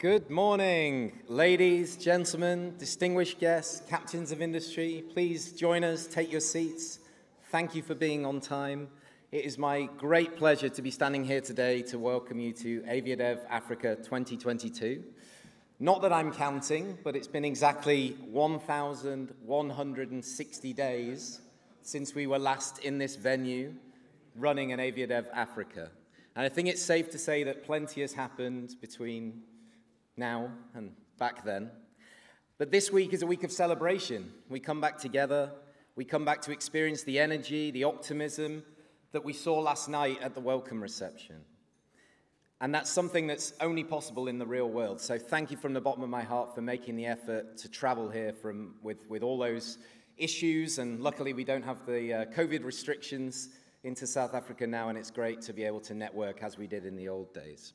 Good morning, ladies, gentlemen, distinguished guests, captains of industry. Please join us, take your seats. Thank you for being on time. It is my great pleasure to be standing here today to welcome you to AviaDev Africa 2022. Not that I'm counting, but it's been exactly 1,160 days since we were last in this venue running an AviaDev Africa. And I think it's safe to say that plenty has happened between now and back then. But this week is a week of celebration. We come back together. We come back to experience the energy, the optimism that we saw last night at the welcome reception. And that's something that's only possible in the real world. So thank you from the bottom of my heart for making the effort to travel here with all those issues. And luckily, we don't have the COVID restrictions into South Africa now, and it's great to be able to network as we did in the old days.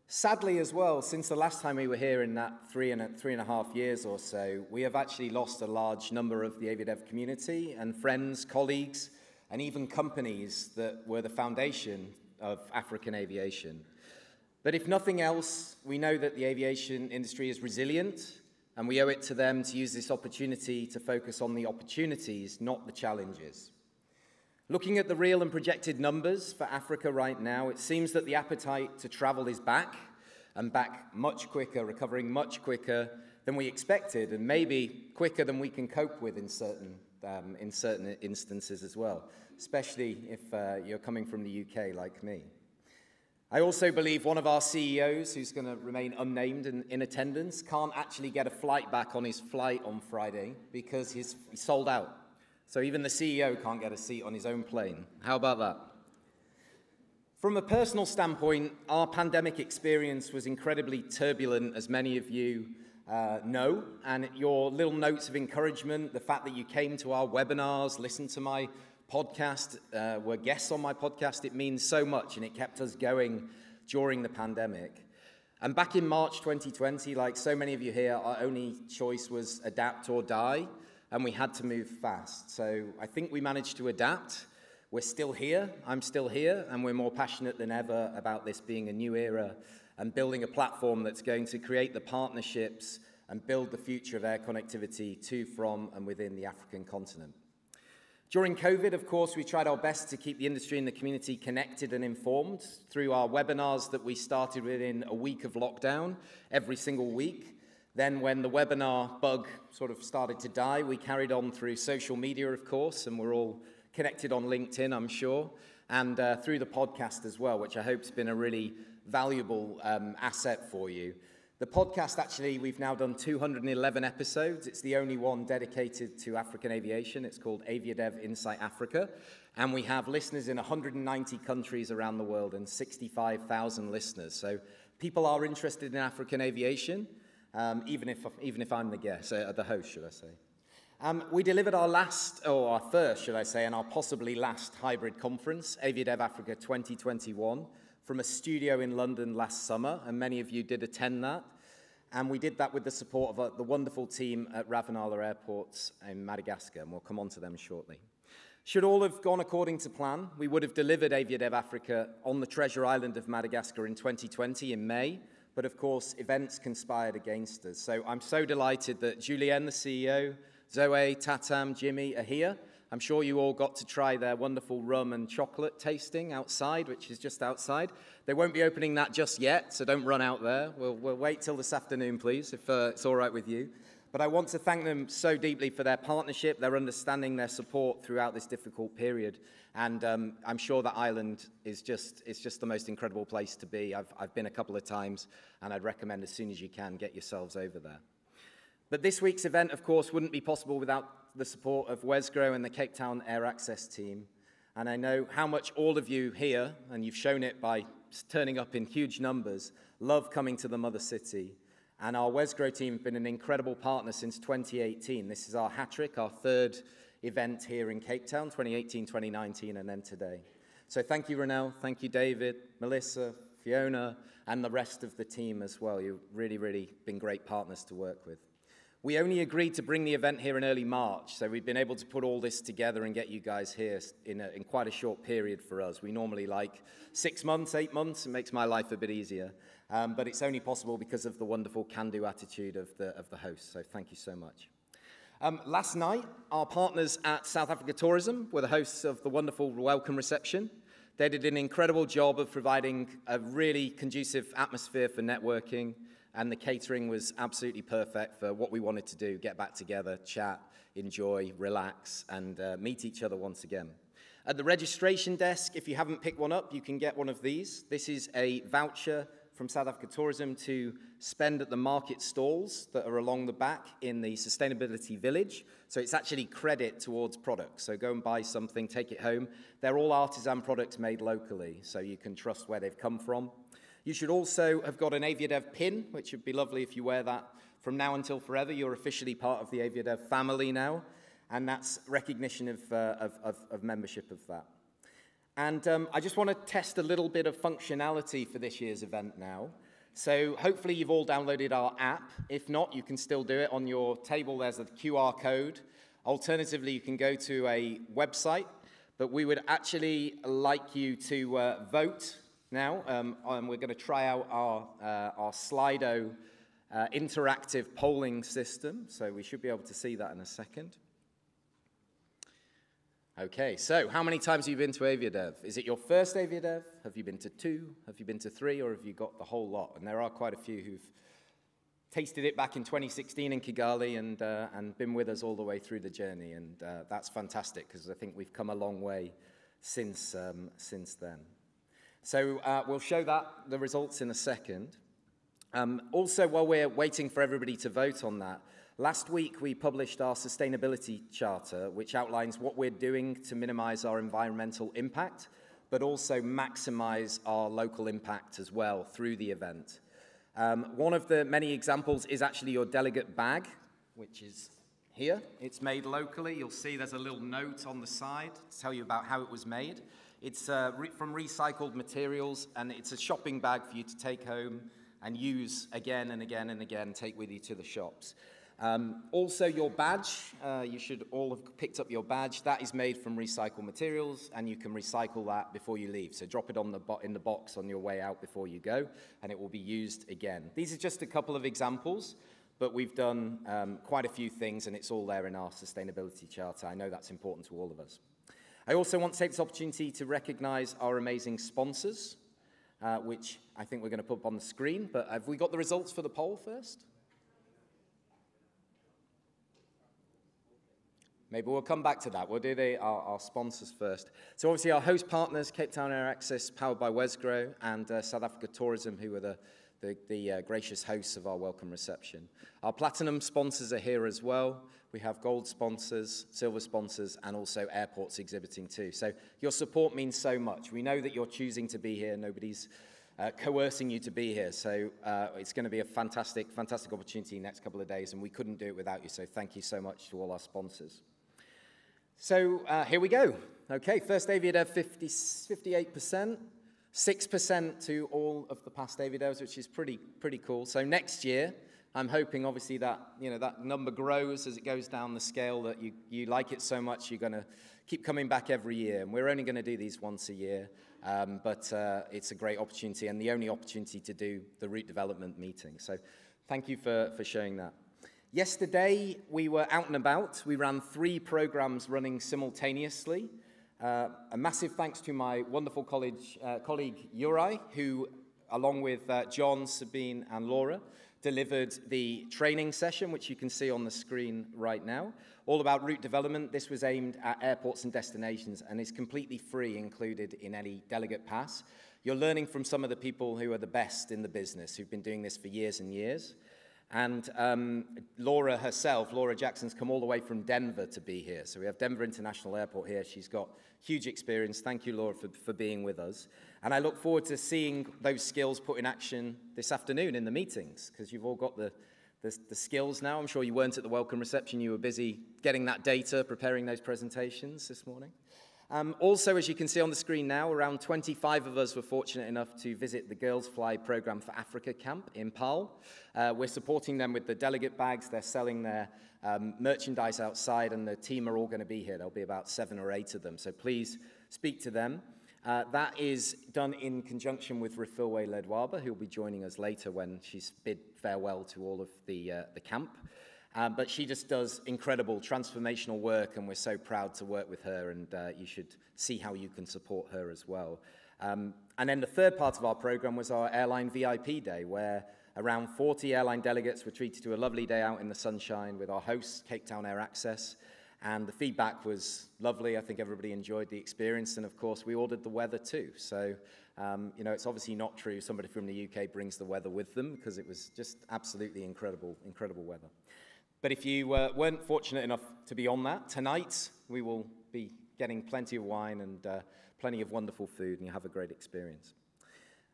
Sadly as well, since the last time we were here in that three and a half years or so, we have actually lost a large number of the AviaDev community and friends, colleagues, and even companies that were the foundation of African aviation. But if nothing else, we know that the aviation industry is resilient, and we owe it to them to use this opportunity to focus on the opportunities, not the challenges. Looking at the real and projected numbers for Africa right now, it seems that the appetite to travel is back, and back much quicker, recovering much quicker than we expected, and maybe quicker than we can cope with in certain instances as well, especially if you're coming from the UK like me. I also believe one of our CEOs, who's going to remain unnamed and in attendance, can't actually get a flight back on his flight on Friday because he's sold out. So even the CEO can't get a seat on his own plane. How about that? From a personal standpoint, our pandemic experience was incredibly turbulent, as many of you know, and your little notes of encouragement, the fact that you came to our webinars, listened to my podcast, were guests on my podcast, it means so much, and it kept us going during the pandemic. And back in March 2020, like so many of you here, our only choice was adapt or die. And we had to move fast. So I think we managed to adapt. We're still here, I'm still here, and we're more passionate than ever about this being a new era and building a platform that's going to create the partnerships and build the future of air connectivity to, from, and within the African continent. During COVID, of course, we tried our best to keep the industry and the community connected and informed through our webinars that we started within a week of lockdown every single week. Then when the webinar bug sort of started to die, we carried on through social media, of course, and we're all connected on LinkedIn, I'm sure, and through the podcast as well, which I hope has been a really valuable asset for you. The podcast, actually, we've now done 211 episodes. It's the only one dedicated to African aviation. It's called AviaDev Insight Africa, and we have listeners in 190 countries around the world and 65,000 listeners. So people are interested in African aviation. Even if I'm the guest, the host, should I say. We delivered our first, should I say, and our possibly last hybrid conference, AviaDev Africa 2021, from a studio in London last summer, and many of you did attend that. And we did that with the support of the wonderful team at Wrenelle Airports in Madagascar, and we'll come on to them shortly. Should all have gone according to plan, we would have delivered AviaDev Africa on the Treasure Island of Madagascar in 2020 in May. But of course, events conspired against us. So I'm so delighted that Julien, the CEO, Zoe, Tatam, Jimmy are here. I'm sure you all got to try their wonderful rum and chocolate tasting outside, which is just outside. They won't be opening that just yet, so don't run out there. We'll wait till this afternoon, please, if it's all right with you. But I want to thank them so deeply for their partnership, their understanding, their support throughout this difficult period. And I'm sure that island is just the most incredible place to be. I've been a couple of times, and I'd recommend as soon as you can, get yourselves over there. But this week's event, of course, wouldn't be possible without the support of Wesgro and the Cape Town Air Access team. And I know how much all of you here, and you've shown it by turning up in huge numbers, love coming to the mother city. And our Wesgro team have been an incredible partner since 2018. This is our hat-trick, our third event here in Cape Town, 2018, 2019, and then today. So thank you, Wrenelle. Thank you, David, Melissa, Fiona, and the rest of the team as well. You've really, really been great partners to work with. We only agreed to bring the event here in early March, so we've been able to put all this together and get you guys here in quite a short period for us. We normally like 6 months, 8 months. It makes my life a bit easier, but it's only possible because of the wonderful can-do attitude of the host, so thank you so much. Last night, our partners at South Africa Tourism were the hosts of the wonderful welcome reception. They did an incredible job of providing a really conducive atmosphere for networking, and the catering was absolutely perfect for what we wanted to do, get back together, chat, enjoy, relax, and meet each other once again. At the registration desk, if you haven't picked one up, you can get one of these. This is a voucher from South Africa Tourism to spend at the market stalls that are along the back in the Sustainability Village. So it's actually credit towards products. So go and buy something, take it home. They're all artisan products made locally, so you can trust where they've come from. You should also have got an AviaDev pin, which would be lovely if you wear that from now until forever. You're officially part of the AviaDev family now, and that's recognition of membership of that. And I just want to test a little bit of functionality for this year's event now. So hopefully you've all downloaded our app. If not, you can still do it. On your table, there's a QR code. Alternatively, you can go to a website, but we would actually like you to vote now. We're going to try out our Slido interactive polling system, so we should be able to see that in a second. Okay, so how many times have you been to AviaDev? Is it your first AviaDev? Have you been to 2? Have you been to 3? Or have you got the whole lot? And there are quite a few who've tasted it back in 2016 in Kigali and been with us all the way through the journey. And that's fantastic, because I think we've come a long way since then. So we'll show the results in a second. Also, while we're waiting for everybody to vote on that, last week we published our sustainability charter, which outlines what we're doing to minimize our environmental impact, but also maximize our local impact as well through the event. One of the many examples is actually your delegate bag, which is here. It's made locally. You'll see there's a little note on the side to tell you about how it was made. It's from recycled materials, and it's a shopping bag for you to take home and use again and again and again, take with you to the shops. Also, your badge, you should all have picked up your badge. That is made from recycled materials, and you can recycle that before you leave. So drop it in the box on your way out before you go, and it will be used again. These are just a couple of examples, but we've done quite a few things, and it's all there in our sustainability charter. I know that's important to all of us. I also want to take this opportunity to recognize our amazing sponsors, which I think we're going to put up on the screen. But have we got the results for the poll first? Maybe we'll come back to that. We'll do our sponsors first. So obviously our host partners, Cape Town Air Access, powered by Wesgro, and South Africa Tourism, who are the gracious hosts of our welcome reception. Our platinum sponsors are here as well. We have gold sponsors, silver sponsors, and also airports exhibiting too. So your support means so much. We know that you're choosing to be here. Nobody's coercing you to be here. So it's going to be a fantastic, fantastic opportunity next couple of days, and we couldn't do it without you. So thank you so much to all our sponsors. So here we go. Okay, first AviaDev 58%, 6% to all of the past AviaDevs, which is pretty cool. So next year, I'm hoping obviously that that number grows as it goes down the scale, that you like it so much you're going to keep coming back every year. And we're only going to do these once a year, but it's a great opportunity and the only opportunity to do the route development meeting. So thank you for showing that. Yesterday, we were out and about. We ran 3 programs running simultaneously. A massive thanks to my wonderful colleague Mireille, who, along with John, Sabine, and Laura, delivered the training session, which you can see on the screen right now, all about route development. This was aimed at airports and destinations and is completely free, included in any delegate pass. You're learning from some of the people who are the best in the business, who've been doing this for years and years. And Laura herself, Laura Jackson's come all the way from Denver to be here. So we have Denver International Airport here. She's got huge experience. Thank you, Laura, for being with us. And I look forward to seeing those skills put in action this afternoon in the meetings, because you've all got the skills now. I'm sure you weren't at the welcome reception. You were busy getting that data, preparing those presentations this morning. Also, as you can see on the screen now, around 25 of us were fortunate enough to visit the Girls Fly Program for Africa camp in Howell. We're supporting them with the delegate bags. They're selling their merchandise outside, and the team are all going to be here. There'll be about 7 or 8 of them, so please speak to them. That is done in conjunction with Rafilwe Ledwaba, who will be joining us later when she's bid farewell to all of the camp. But she just does incredible transformational work, and we're so proud to work with her, and you should see how you can support her as well. And then the third part of our program was our Airline VIP Day, where around 40 airline delegates were treated to a lovely day out in the sunshine with our host, Cape Town Air Access, and the feedback was lovely. I think everybody enjoyed the experience, and of course, we ordered the weather too. So, you know, it's obviously not true somebody from the UK brings the weather with them, because it was just absolutely incredible weather. But if you weren't fortunate enough to be on that, tonight we will be getting plenty of wine and plenty of wonderful food, and you'll have a great experience.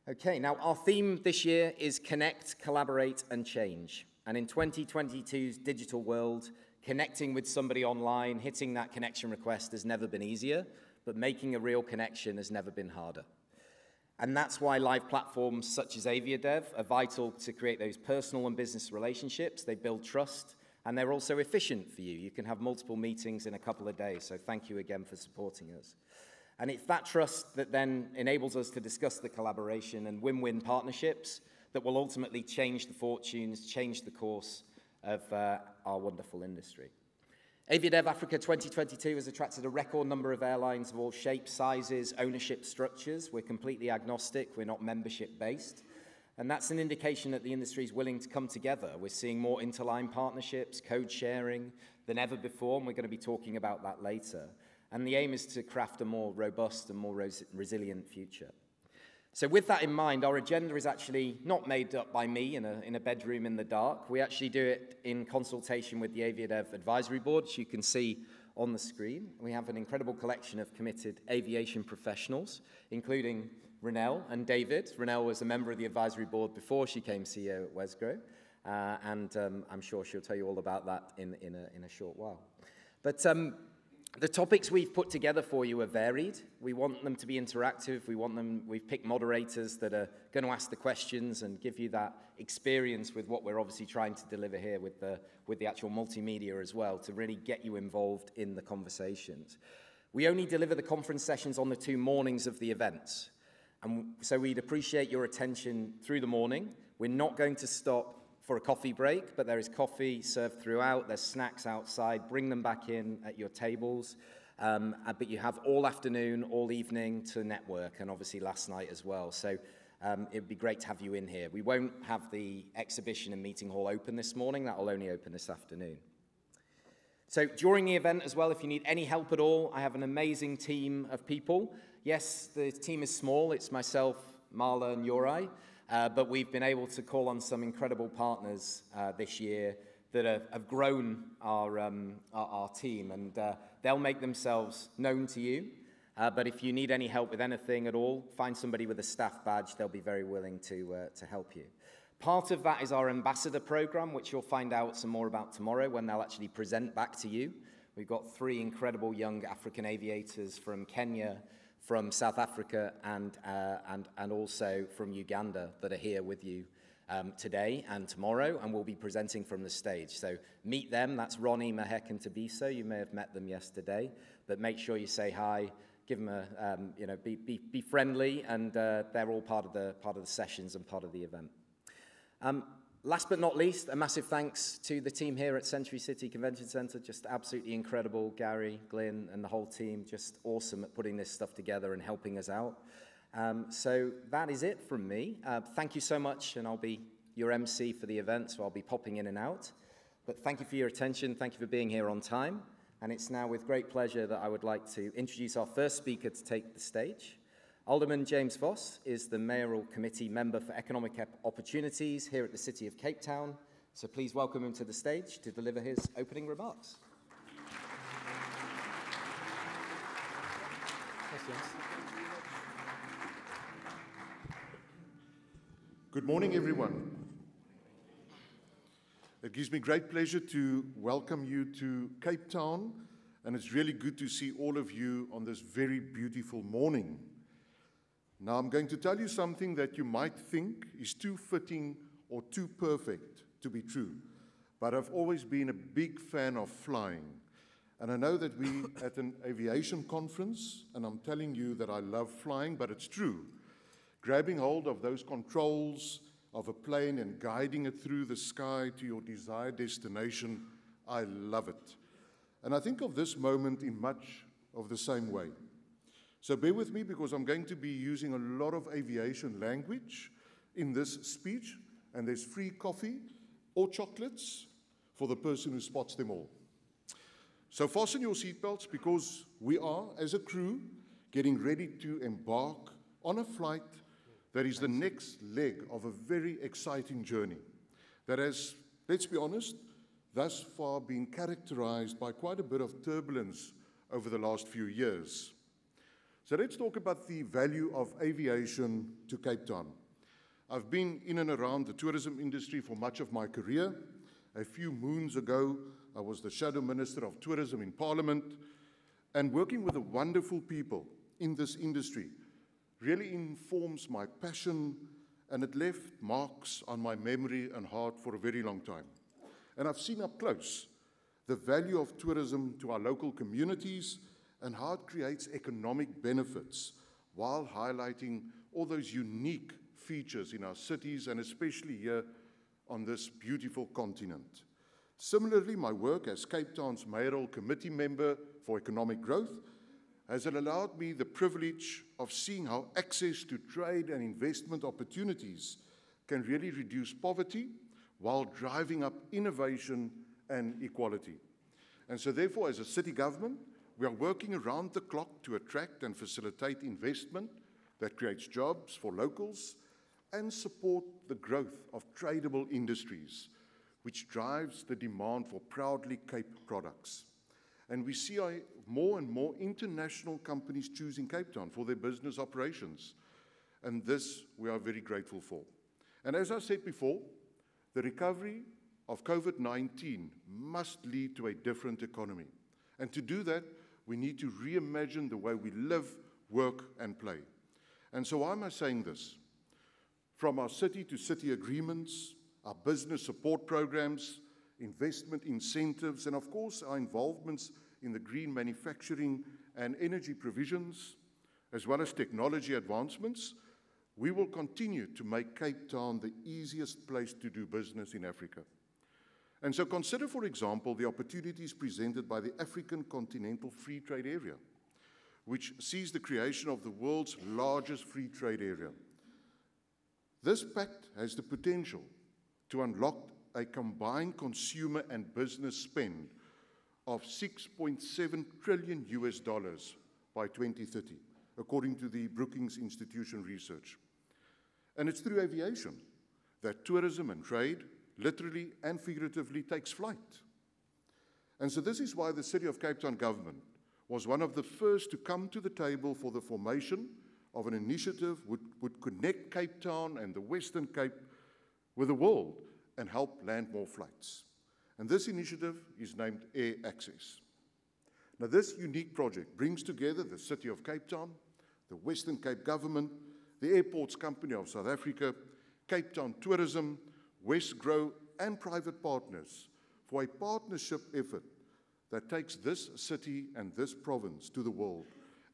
Okay, now our theme this year is Connect, Collaborate, and Change. And in 2022's digital world, connecting with somebody online, hitting that connection request has never been easier, but making a real connection has never been harder. And that's why live platforms such as AviaDev are vital to create those personal and business relationships. They build trust, and they're also efficient for you. You can have multiple meetings in a couple of days, so thank you again for supporting us. And it's that trust that then enables us to discuss the collaboration and win-win partnerships that will ultimately change the fortunes, change the course of our wonderful industry. AviaDev Africa 2022 has attracted a record number of airlines of all shapes, sizes, ownership structures. We're completely agnostic, we're not membership-based. And that's an indication that the industry is willing to come together. We're seeing more interline partnerships, code sharing than ever before, and we're going to be talking about that later. And the aim is to craft a more robust and more resilient future. So with that in mind, our agenda is actually not made up by me in a bedroom in the dark. We actually do it in consultation with the AviaDev Advisory Board, which you can see on the screen. We have an incredible collection of committed aviation professionals, including Wrenelle and David. Wrenelle was a member of the advisory board before she came CEO at Wesgro, and I'm sure she'll tell you all about that in a short while. But the topics we've put together for you are varied. We want them to be interactive. We've picked moderators that are going to ask the questions and give you that experience with what we're obviously trying to deliver here with the actual multimedia as well, to really get you involved in the conversations. We only deliver the conference sessions on the 2 mornings of the events. And so we'd appreciate your attention through the morning. We're not going to stop for a coffee break, but there is coffee served throughout. There's snacks outside. Bring them back in at your tables. But you have all afternoon, all evening to network, and obviously last night as well. So it'd be great to have you in here. We won't have the exhibition and meeting hall open this morning. That will only open this afternoon. So during the event as well, if you need any help at all, I have an amazing team of people. Yes, the team is small. It's myself, Marla, and Mireille. But we've been able to call on some incredible partners this year that have grown our team, and they'll make themselves known to you. But if you need any help with anything at all, find somebody with a staff badge. They'll be very willing to help you. Part of that is our ambassador program, which you'll find out some more about tomorrow when they'll actually present back to you. We've got 3 incredible young African aviators from Kenya, from South Africa, and also from Uganda that are here with you today and tomorrow, and we'll be presenting from the stage. So meet them. That's Ronnie, Mahek, and Tabiso. You may have met them yesterday, but make sure you say hi. Give them a, be friendly, and they're all part of the sessions and part of the event. Last but not least, a massive thanks to the team here at Century City Convention Center. Just absolutely incredible. Gary, Glyn, and the whole team, just awesome at putting this stuff together and helping us out. So that is it from me. Thank you so much, and I'll be your MC for the event, so I'll be popping in and out. But thank you for your attention. Thank you for being here on time. And it's now with great pleasure that I would like to introduce our first speaker to take the stage. Alderman James Voss is the Mayoral Committee Member for Economic Opportunities here at the City of Cape Town. So please welcome him to the stage to deliver his opening remarks. Thanks, James. Good morning, everyone. It gives me great pleasure to welcome you to Cape Town and it's really good to see all of you on this very beautiful morning. Now, I'm going to tell you something that you might think is too fitting or too perfect to be true, but I've always been a big fan of flying. And I know that we're at an aviation conference, and I'm telling you that I love flying, but it's true. Grabbing hold of those controls of a plane and guiding it through the sky to your desired destination, I love it. And I think of this moment in much of the same way. So bear with me, because I'm going to be using a lot of aviation language in this speech, and there's free coffee or chocolates for the person who spots them all. So fasten your seatbelts, because we are, as a crew, getting ready to embark on a flight that is the next leg of a very exciting journey that has, let's be honest, thus far been characterized by quite a bit of turbulence over the last few years. So let's talk about the value of aviation to Cape Town. I've been in and around the tourism industry for much of my career. A few moons ago, I was the Shadow Minister of Tourism in Parliament, and working with the wonderful people in this industry really informs my passion, and it left marks on my memory and heart for a very long time. And I've seen up close the value of tourism to our local communities and how it creates economic benefits while highlighting all those unique features in our cities, and especially here on this beautiful continent. Similarly, my work as Cape Town's Mayoral Committee member for economic growth has allowed me the privilege of seeing how access to trade and investment opportunities can really reduce poverty while driving up innovation and equality. And so therefore, as a city government, we are working around the clock to attract and facilitate investment that creates jobs for locals and support the growth of tradable industries, which drives the demand for proudly Cape products. And we see more and more international companies choosing Cape Town for their business operations. And this we are very grateful for. And as I said before, the recovery of COVID-19 must lead to a different economy. And to do that, we need to reimagine the way we live, work, and play. And so why am I saying this? From our city-to-city agreements, our business support programs, investment incentives, and of course our involvements in the green manufacturing and energy provisions, as well as technology advancements, we will continue to make Cape Town the easiest place to do business in Africa. And so consider, for example, the opportunities presented by the African Continental Free Trade Area, which sees the creation of the world's largest free trade area. This pact has the potential to unlock a combined consumer and business spend of $6.7 trillion by 2030, according to the Brookings Institution research. And it's through aviation that tourism and trade, literally and figuratively, takes flight. And so this is why the City of Cape Town government was one of the first to come to the table for the formation of an initiative which would connect Cape Town and the Western Cape with the world and help land more flights. And this initiative is named Air Access. Now, this unique project brings together the City of Cape Town, the Western Cape Government, the Airports Company of South Africa, Cape Town Tourism, Wesgro, and private partners for a partnership effort that takes this city and this province to the world,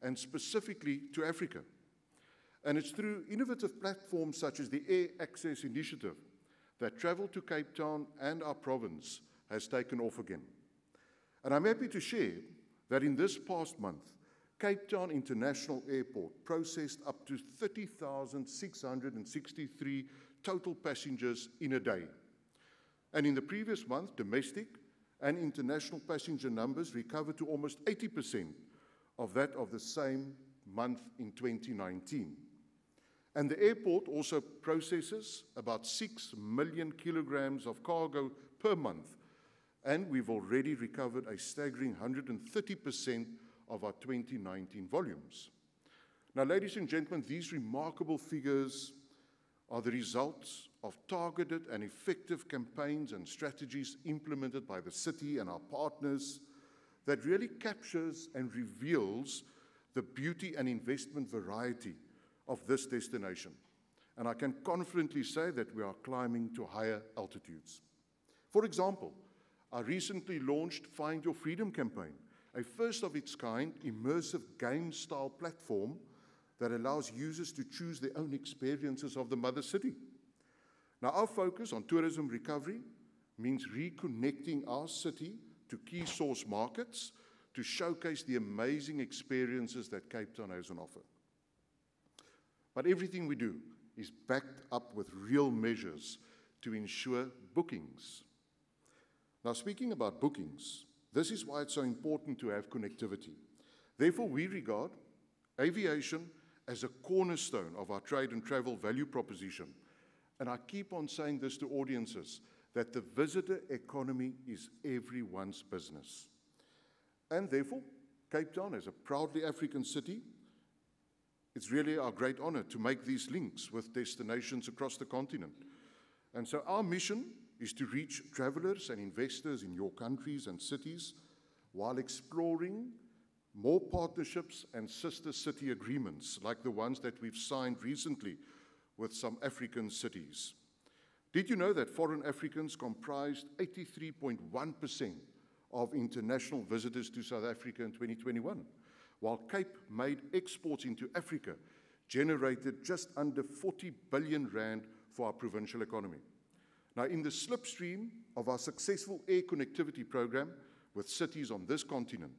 and specifically to Africa. And it's through innovative platforms such as the Air Access Initiative that travel to Cape Town and our province has taken off again. And I'm happy to share that in this past month, Cape Town International Airport processed up to 30,663 total passengers in a day. And in the previous month, domestic and international passenger numbers recovered to almost 80% of that of the same month in 2019. And the airport also processes about 6 million kilograms of cargo per month, and we've already recovered a staggering 130% of our 2019 volumes. Now, ladies and gentlemen, these remarkable figures are the results of targeted and effective campaigns and strategies implemented by the city and our partners that really captures and reveals the beauty and investment variety of this destination. And I can confidently say that we are climbing to higher altitudes. For example, I recently launched Find Your Freedom campaign, a first-of-its-kind immersive game-style platform that allows users to choose their own experiences of the mother city. Now, our focus on tourism recovery means reconnecting our city to key source markets to showcase the amazing experiences that Cape Town has on offer. But everything we do is backed up with real measures to ensure bookings. Now, speaking about bookings, this is why it's so important to have connectivity. Therefore, we regard aviation as a cornerstone of our trade and travel value proposition. And I keep on saying this to audiences, that the visitor economy is everyone's business. And therefore, Cape Town, as a proudly African city, it's really our great honor to make these links with destinations across the continent. And so our mission is to reach travelers and investors in your countries and cities while exploring more partnerships and sister city agreements like the ones that we've signed recently with some African cities. Did you know that foreign Africans comprised 83.1% of international visitors to South Africa in 2021, while Cape-made exports into Africa generated just under 40 billion rand for our provincial economy? Now, in the slipstream of our successful air connectivity program with cities on this continent,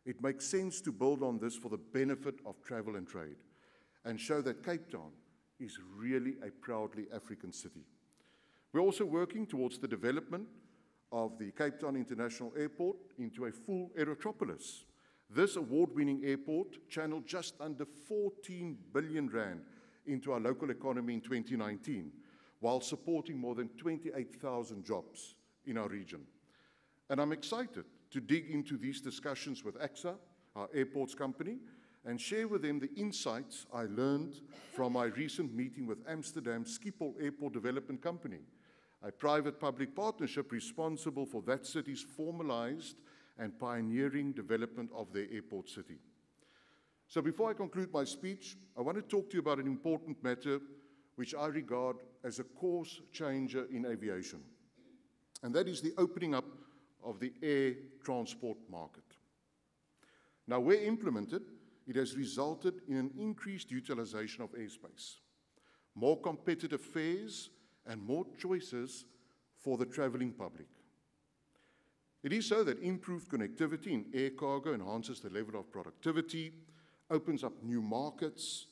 it makes sense to build on this for the benefit of travel and trade and show that Cape Town is really a proudly African city. We're also working towards the development of the Cape Town International Airport into a full aerotropolis. This award-winning airport channeled just under 14 billion rand into our local economy in 2019, while supporting more than 28,000 jobs in our region. And I'm excited to dig into these discussions with AXA, our airports company, and share with them the insights I learned from my recent meeting with Amsterdam Schiphol Airport Development Company, a private-public partnership responsible for that city's formalized and pioneering development of their airport city. So before I conclude my speech, I want to talk to you about an important matter which I regard as a course changer in aviation, and that is the opening up of the air transport market. Now, where implemented, it has resulted in an increased utilization of airspace, more competitive fares, and more choices for the traveling public. It is so that improved connectivity in air cargo enhances the level of productivity, opens up new markets,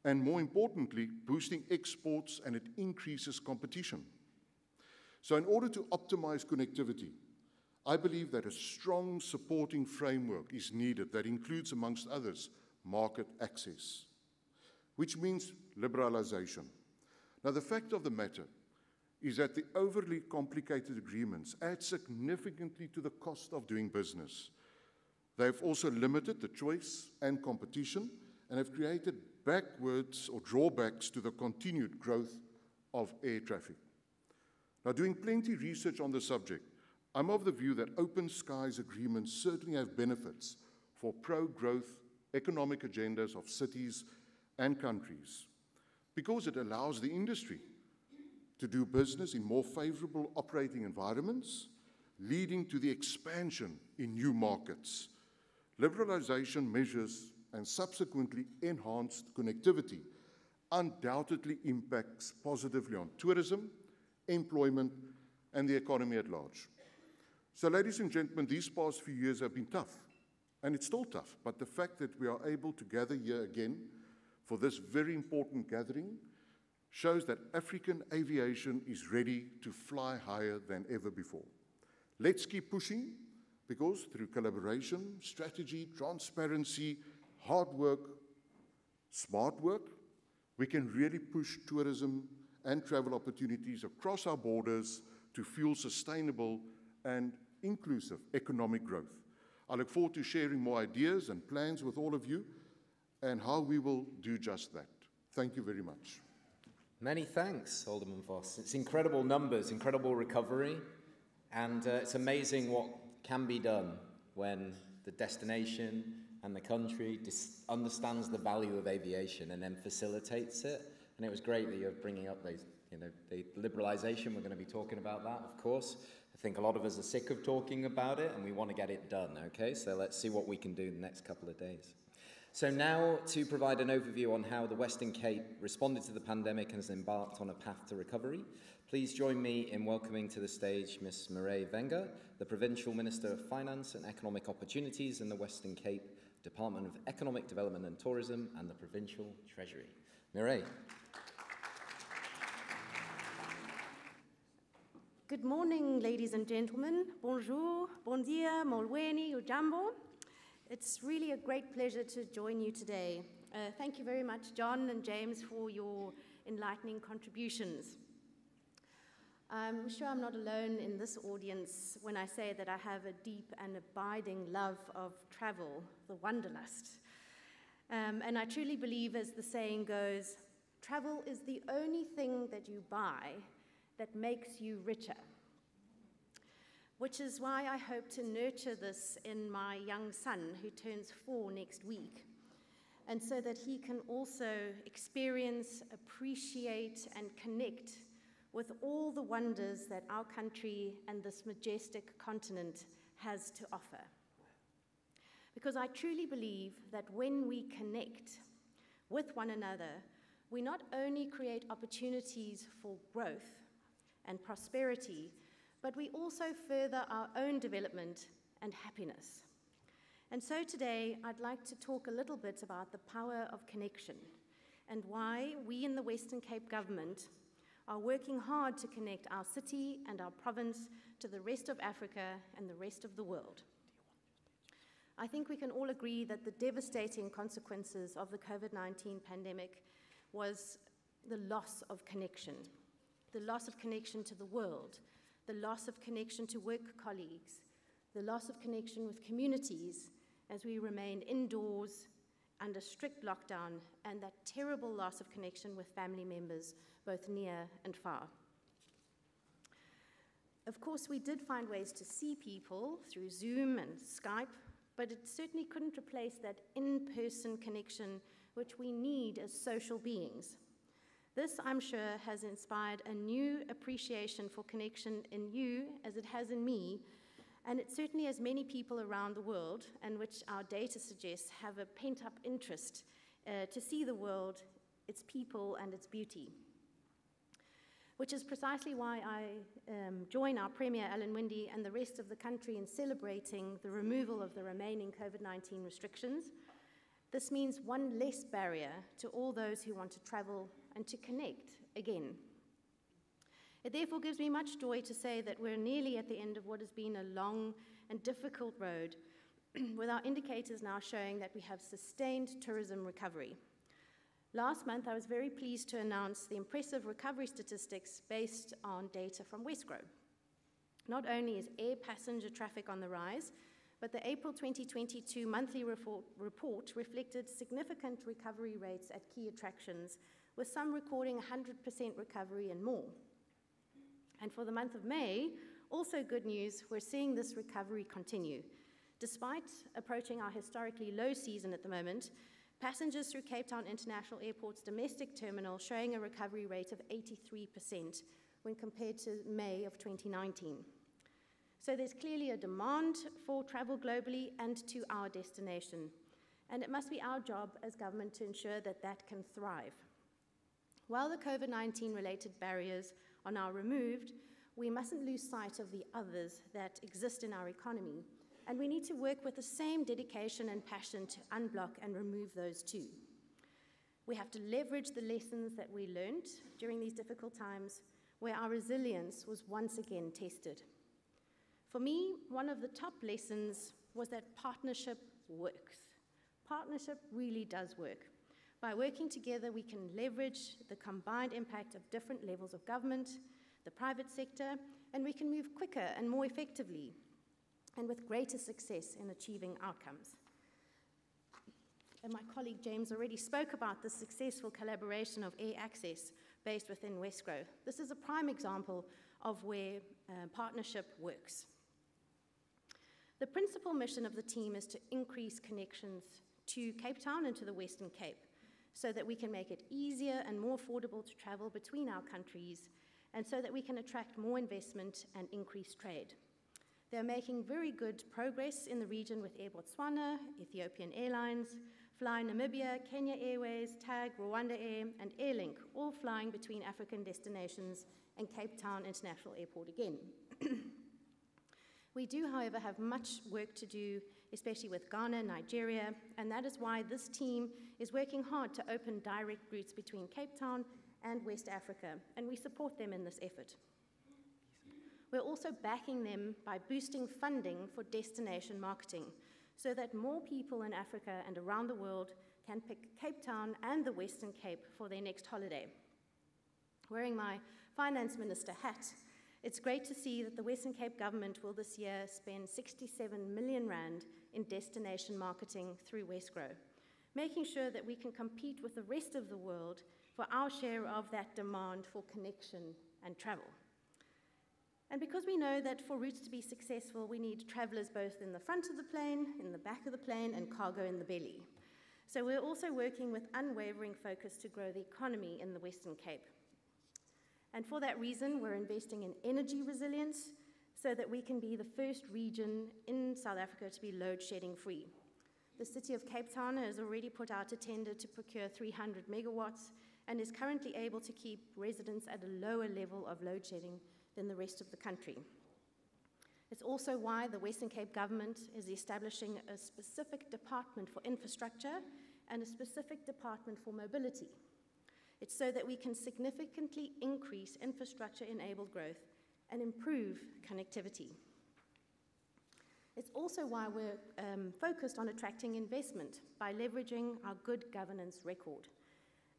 and more importantly, boosting exports, and it increases competition. So in order to optimize connectivity, I believe that a strong supporting framework is needed that includes, amongst others, market access, which means liberalization. Now, the fact of the matter is that the overly complicated agreements add significantly to the cost of doing business. They have also limited the choice and competition and have created backwards or drawbacks to the continued growth of air traffic. Now, doing plenty of research on the subject, I'm of the view that open skies agreements certainly have benefits for pro-growth economic agendas of cities and countries, because it allows the industry to do business in more favorable operating environments, leading to the expansion in new markets. Liberalization measures and subsequently enhanced connectivity undoubtedly impacts positively on tourism, employment, and the economy at large. So, ladies and gentlemen, these past few years have been tough, and it's still tough, but the fact that we are able to gather here again for this very important gathering shows that African aviation is ready to fly higher than ever before. Let's keep pushing, because through collaboration, strategy, transparency, hard work, smart work, we can really push tourism and travel opportunities across our borders to fuel sustainable and inclusive economic growth. I look forward to sharing more ideas and plans with all of you and how we will do just that. Thank you very much. Many thanks, Alderman Vos. It's incredible numbers, incredible recovery, and it's amazing what can be done when the destination and the country understands the value of aviation and then facilitates it. And it was great that you're bringing up those, the liberalisation. We're going to be talking about that, of course. I think a lot of us are sick of talking about it, and we want to get it done, okay? So let's see what we can do in the next couple of days. So now, to provide an overview on how the Western Cape responded to the pandemic and has embarked on a path to recovery, please join me in welcoming to the stage Ms. Mireille Wenger, the Provincial Minister of Finance and Economic Opportunities in the Western Cape, Department of Economic Development and Tourism, and the Provincial Treasury. Mireille. Good morning, ladies and gentlemen. Bonjour, bon dia, molweni, ujambo. It's really a great pleasure to join you today. Thank you very much, John and James, for your enlightening contributions. I'm sure I'm not alone in this audience when I say that I have a deep and abiding love of travel, the wanderlust. And I truly believe, as the saying goes, travel is the only thing that you buy that makes you richer. Which is why I hope to nurture this in my young son, who turns 4 next week, and so that he can also experience, appreciate, and connect with all the wonders that our country and this majestic continent has to offer. Because I truly believe that when we connect with one another, we not only create opportunities for growth and prosperity, but we also further our own development and happiness. And so today, I'd like to talk a little bit about the power of connection and why we in the Western Cape Government are working hard to connect our city and our province to the rest of Africa and the rest of the world. I think we can all agree that the devastating consequences of the COVID-19 pandemic was the loss of connection to the world, the loss of connection to work colleagues, the loss of connection with communities as we remained indoors under strict lockdown, and that terrible loss of connection with family members, both near and far. Of course, we did find ways to see people through Zoom and Skype, but it certainly couldn't replace that in-person connection which we need as social beings. This, I'm sure, has inspired a new appreciation for connection in you as it has in me, and it certainly has many people around the world, and which our data suggests have a pent-up interest to see the world, its people, and its beauty. Which is precisely why I join our Premier, Alan Winde, and the rest of the country in celebrating the removal of the remaining COVID-19 restrictions. This means one less barrier to all those who want to travel and to connect again. It therefore gives me much joy to say that we're nearly at the end of what has been a long and difficult road, with our indicators now showing that we have sustained tourism recovery. Last month, I was very pleased to announce the impressive recovery statistics based on data from Wesgro. Not only is air passenger traffic on the rise, but the April 2022 monthly report reflected significant recovery rates at key attractions, with some recording 100% recovery and more. And for the month of May, also good news, we're seeing this recovery continue. Despite approaching our historically low season at the moment, passengers through Cape Town International Airport's domestic terminal showing a recovery rate of 83% when compared to May of 2019. So there's clearly a demand for travel globally and to our destination, and it must be our job as government to ensure that that can thrive. While the COVID-19 related barriers are now removed, we mustn't lose sight of the others that exist in our economy, and we need to work with the same dedication and passion to unblock and remove those too. We have to leverage the lessons that we learned during these difficult times, where our resilience was once again tested. For me, one of the top lessons was that partnership works. Partnership really does work. By working together, we can leverage the combined impact of different levels of government, the private sector, and we can move quicker and more effectively, and with greater success in achieving outcomes. And my colleague James already spoke about the successful collaboration of air access based within Wesgro. This is a prime example of where partnership works. The principal mission of the team is to increase connections to Cape Town and to the Western Cape so that we can make it easier and more affordable to travel between our countries and so that we can attract more investment and increase trade. They're making very good progress in the region with Air Botswana, Ethiopian Airlines, Fly Namibia, Kenya Airways, TAG, Rwanda Air, and Airlink, all flying between African destinations and Cape Town International Airport again. We do, however, have much work to do, especially with Ghana, Nigeria, and that is why this team is working hard to open direct routes between Cape Town and West Africa, and we support them in this effort. We're also backing them by boosting funding for destination marketing so that more people in Africa and around the world can pick Cape Town and the Western Cape for their next holiday. Wearing my finance minister hat, it's great to see that the Western Cape government will this year spend 67 million rand in destination marketing through Wesgro, making sure that we can compete with the rest of the world for our share of that demand for connection and travel. And because we know that for routes to be successful, we need travelers both in the front of the plane, in the back of the plane, and cargo in the belly. So we're also working with unwavering focus to grow the economy in the Western Cape. And for that reason, we're investing in energy resilience so that we can be the first region in South Africa to be load shedding free. The city of Cape Town has already put out a tender to procure 300 megawatts and is currently able to keep residents at a lower level of load shedding than the rest of the country. It's also why the Western Cape government is establishing a specific department for infrastructure and a specific department for mobility. It's so that we can significantly increase infrastructure-enabled growth and improve connectivity. It's also why we're focused on attracting investment by leveraging our good governance record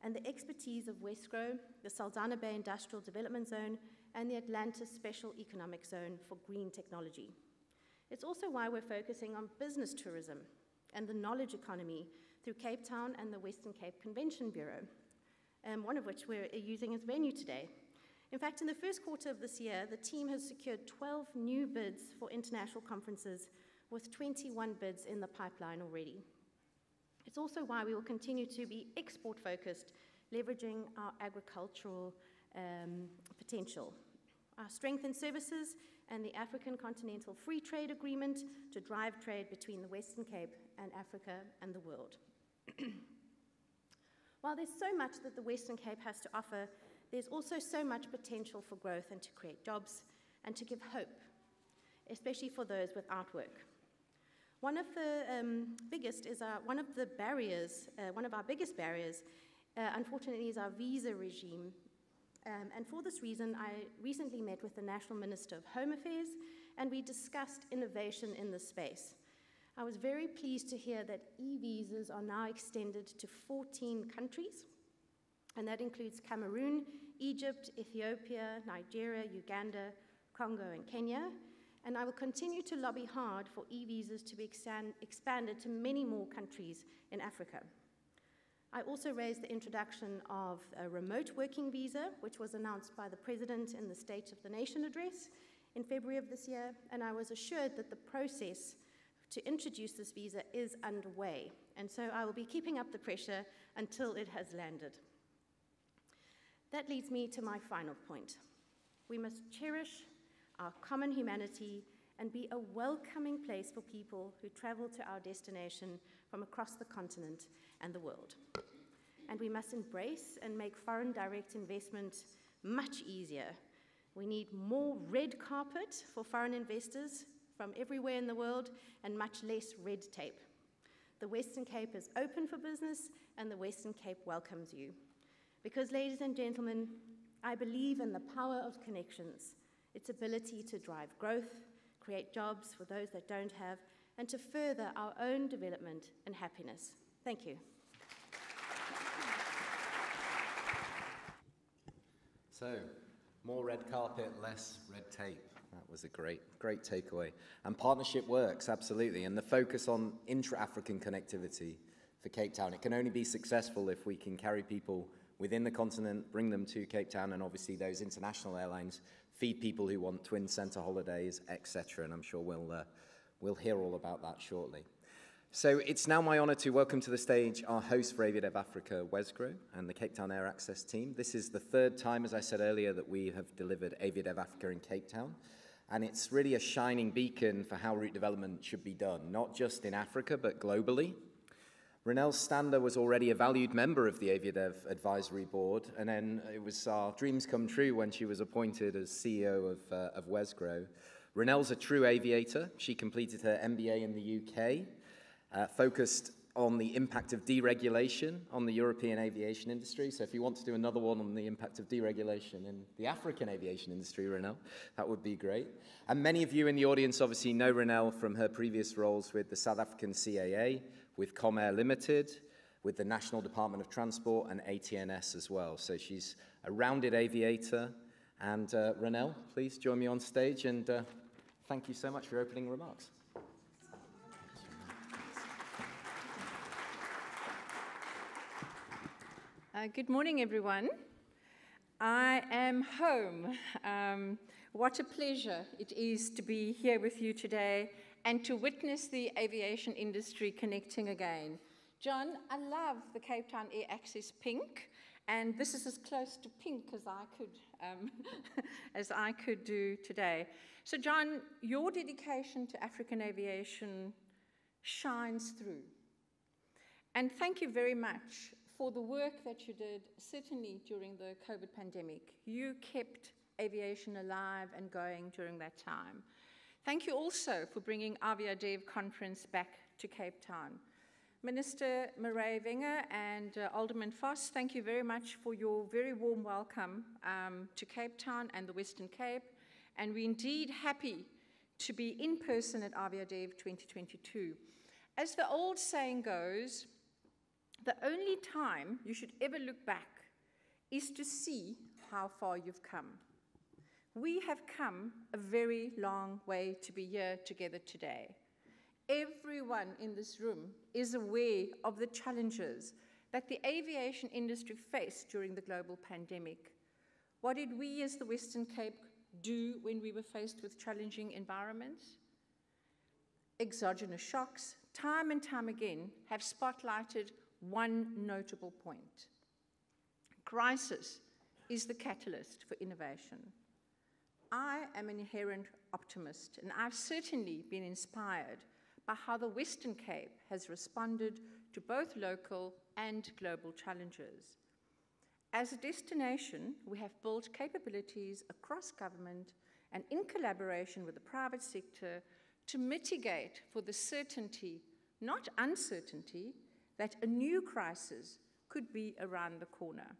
and the expertise of Wesgro, the Saldanha Bay Industrial Development Zone, and the Atlantis Special Economic Zone for green technology. It's also why we're focusing on business tourism and the knowledge economy through Cape Town and the Western Cape Convention Bureau, one of which we're using as venue today. In fact, in the first quarter of this year, the team has secured 12 new bids for international conferences, with 21 bids in the pipeline already. It's also why we will continue to be export-focused, leveraging our agricultural potential, our strength in services, and the African Continental Free Trade Agreement to drive trade between the Western Cape and Africa and the world. While there's so much that the Western Cape has to offer, there's also so much potential for growth and to create jobs and to give hope, especially for those without work. One of the biggest is one of our biggest barriers, unfortunately, is our visa regime. And for this reason, I recently met with the National Minister of Home Affairs, and we discussed innovation in this space. I was very pleased to hear that e-visas are now extended to 14 countries, and that includes Cameroon, Egypt, Ethiopia, Nigeria, Uganda, Congo, and Kenya. And I will continue to lobby hard for e-visas to be expanded to many more countries in Africa. I also raised the introduction of a remote working visa, which was announced by the President in the State of the Nation address in February of this year, and I was assured that the process to introduce this visa is underway, and so I will be keeping up the pressure until it has landed. That leads me to my final point. We must cherish our common humanity and be a welcoming place for people who travel to our destination from across the continent and the world. And we must embrace and make foreign direct investment much easier. We need more red carpet for foreign investors from everywhere in the world and much less red tape. The Western Cape is open for business and the Western Cape welcomes you. Because, ladies and gentlemen, I believe in the power of connections, its ability to drive growth, create jobs for those that don't have, and to further our own development and happiness. Thank you. So, more red carpet, less red tape. That was a great takeaway. And partnership works, absolutely. And the focus on intra-African connectivity for Cape Town. It can only be successful if we can carry people within the continent, bring them to Cape Town, and obviously those international airlines feed people who want twin center holidays, etc. And I'm sure We'll hear all about that shortly. So it's now my honor to welcome to the stage our host for AviaDev Africa, Wesgro, and the Cape Town Air Access team. This is the third time, as I said earlier, that we have delivered AviaDev Africa in Cape Town. And it's really a shining beacon for how route development should be done, not just in Africa, but globally. Wrenelle Stander was already a valued member of the AviaDev Advisory Board, and then it was our dreams come true when she was appointed as CEO of Wesgro. Wrenelle's a true aviator. She completed her MBA in the UK, focused on the impact of deregulation on the European aviation industry. So if you want to do another one on the impact of deregulation in the African aviation industry, Wrenelle, that would be great. And many of you in the audience obviously know Wrenelle from her previous roles with the South African CAA, with Comair Limited, with the National Department of Transport and ATNS as well. So she's a rounded aviator. And Wrenelle, please join me on stage, and thank you so much for your opening remarks. Good morning, everyone. I am home. What a pleasure it is to be here with you today and to witness the aviation industry connecting again. John, I love the Cape Town Air Access pink, and this is as close to pink as I could do today. So, John, your dedication to African aviation shines through. And thank you very much for the work that you did, certainly during the COVID pandemic. You kept aviation alive and going during that time. Thank you also for bringing AviaDev conference back to Cape Town. Minister Mireille, Wenger, and Alderman Foss, thank you very much for your very warm welcome to Cape Town and the Western Cape. And we're indeed happy to be in person at AviaDev 2022. As the old saying goes, the only time you should ever look back is to see how far you've come. We have come a very long way to be here together today. Everyone in this room is aware of the challenges that the aviation industry faced during the global pandemic. What did we as the Western Cape do when we were faced with challenging environments? Exogenous shocks, time and time again, have spotlighted one notable point. Crisis is the catalyst for innovation. I am an inherent optimist, and I've certainly been inspired by how the Western Cape has responded to both local and global challenges. As a destination, we have built capabilities across government and in collaboration with the private sector to mitigate for the certainty, not uncertainty, that a new crisis could be around the corner.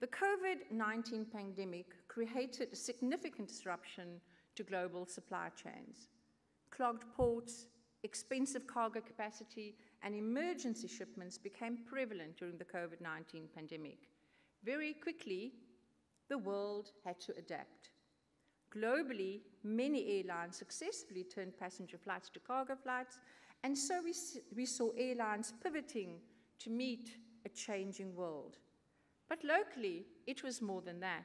The COVID-19 pandemic created a significant disruption to global supply chains. Clogged ports, expensive cargo capacity, and emergency shipments became prevalent during the COVID-19 pandemic. Very quickly, the world had to adapt. Globally, many airlines successfully turned passenger flights to cargo flights, and so we saw airlines pivoting to meet a changing world. But locally, it was more than that.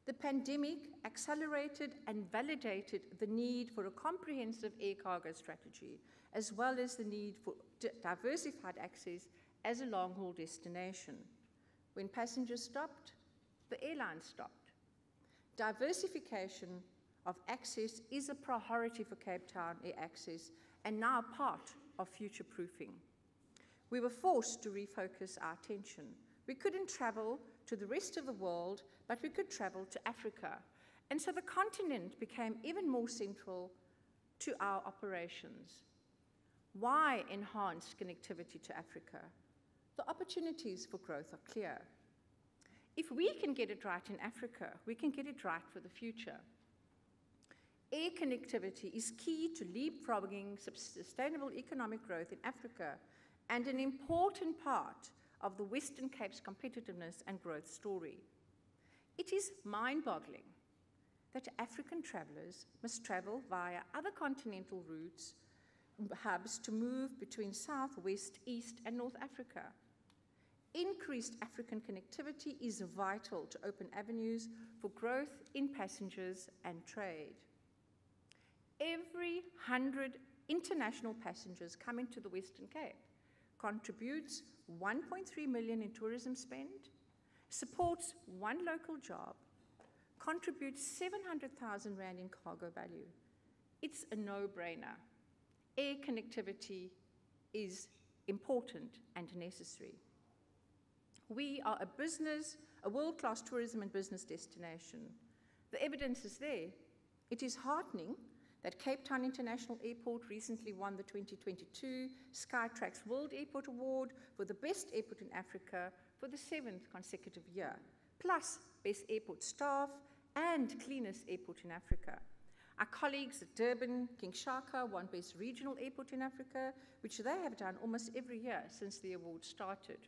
The pandemic accelerated and validated the need for a comprehensive air cargo strategy, as well as the need for diversified access as a long-haul destination. When passengers stopped, the airlines stopped. Diversification of access is a priority for Cape Town Air Access and now part of future-proofing. We were forced to refocus our attention. We couldn't travel to the rest of the world, but we could travel to Africa. And so the continent became even more central to our operations. Why enhance connectivity to Africa? The opportunities for growth are clear. If we can get it right in Africa, we can get it right for the future. Air connectivity is key to leapfrogging sustainable economic growth in Africa and an important part of the Western Cape's competitiveness and growth story. It is mind-boggling that African travelers must travel via other continental routes, hubs to move between South, West, East, and North Africa. Increased African connectivity is vital to open avenues for growth in passengers and trade. every 100 international passengers coming to the Western Cape contributes 1.3 million in tourism spend, supports one local job, contributes 700,000 Rand in cargo value. It's a no-brainer. Air connectivity is important and necessary. We are a world-class tourism and business destination. The evidence is there. It is heartening that Cape Town International Airport recently won the 2022 Skytrax World Airport Award for the best airport in Africa for the 7th consecutive year, plus best airport staff and cleanest airport in Africa. Our colleagues at Durban, King Shaka won best regional airport in Africa, which they have done almost every year since the award started.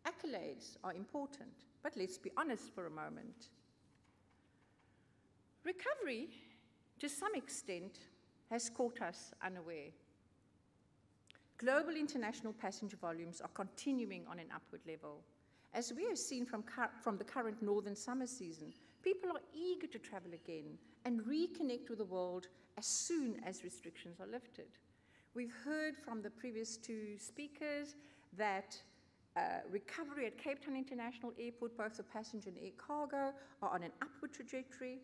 Accolades are important, but let's be honest for a moment. Recovery, to some extent, has caught us unaware. Global international passenger volumes are continuing on an upward level. As we have seen from the current northern summer season, people are eager to travel again and reconnect with the world as soon as restrictions are lifted. We've heard from the previous two speakers that recovery at Cape Town International Airport, both the passenger and air cargo, are on an upward trajectory.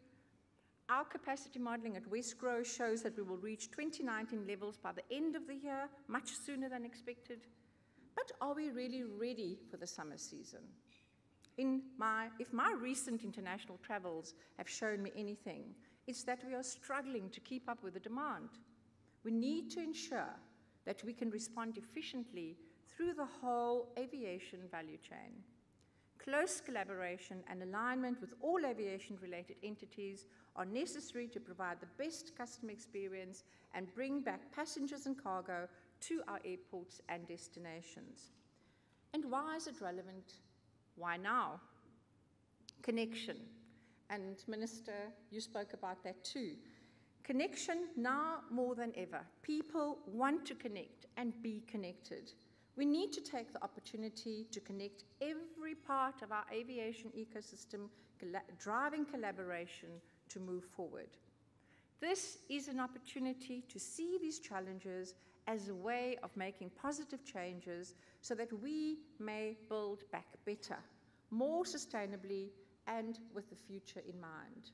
Our capacity modeling at Wesgro shows that we will reach 2019 levels by the end of the year, much sooner than expected. But are we really ready for the summer season? If my recent international travels have shown me anything, it's that we are struggling to keep up with the demand. We need to ensure that we can respond efficiently through the whole aviation value chain. Close collaboration and alignment with all aviation-related entities are necessary to provide the best customer experience and bring back passengers and cargo to our airports and destinations. And why is it relevant? Why now? Connection. And Minister, you spoke about that too. Connection now more than ever. People want to connect and be connected. We need to take the opportunity to connect every part of our aviation ecosystem, driving collaboration to move forward. This is an opportunity to see these challenges as a way of making positive changes so that we may build back better, more sustainably, and with the future in mind.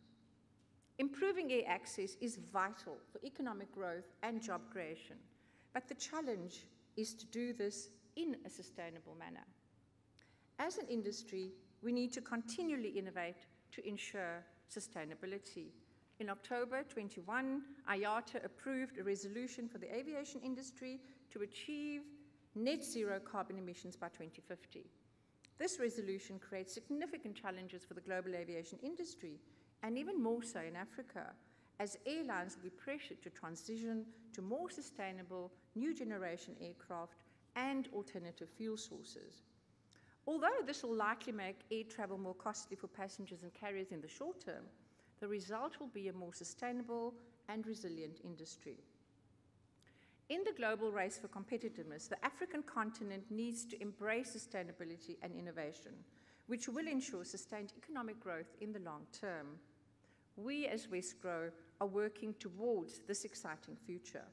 Improving air access is vital for economic growth and job creation, but the challenge is to do this in a sustainable manner. As an industry, we need to continually innovate to ensure sustainability. In October 21, IATA approved a resolution for the aviation industry to achieve net zero carbon emissions by 2050. This resolution creates significant challenges for the global aviation industry, and even more so in Africa, as airlines will be pressured to transition to more sustainable new generation aircraft and alternative fuel sources. Although this will likely make air travel more costly for passengers and carriers in the short term, the result will be a more sustainable and resilient industry. In the global race for competitiveness, the African continent needs to embrace sustainability and innovation, which will ensure sustained economic growth in the long term. We as Wesgro are working towards this exciting future.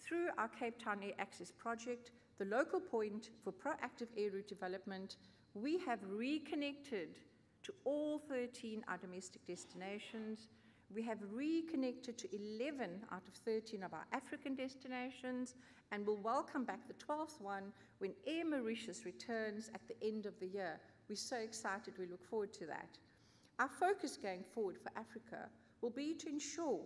Through our Cape Town Air Access project, the local point for proactive air route development, we have reconnected to all 13 our domestic destinations. We have reconnected to 11 out of 13 of our African destinations, and will welcome back the 12th one when Air Mauritius returns at the end of the year. We're so excited, we look forward to that. Our focus going forward for Africa will be to ensure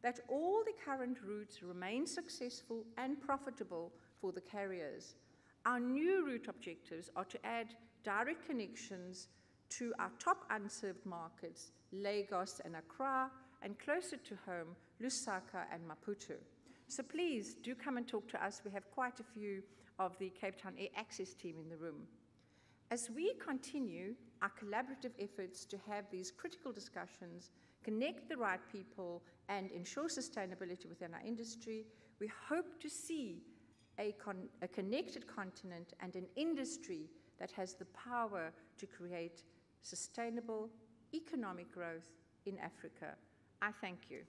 that all the current routes remain successful and profitable for the carriers. Our new route objectives are to add direct connections to our top unserved markets, Lagos and Accra, and closer to home, Lusaka and Maputo. So please do come and talk to us. We have quite a few of the Cape Town Air Access team in the room. As we continue our collaborative efforts to have these critical discussions, connect the right people, and ensure sustainability within our industry, we hope to see a connected continent and an industry that has the power to create sustainable economic growth in Africa. I thank you.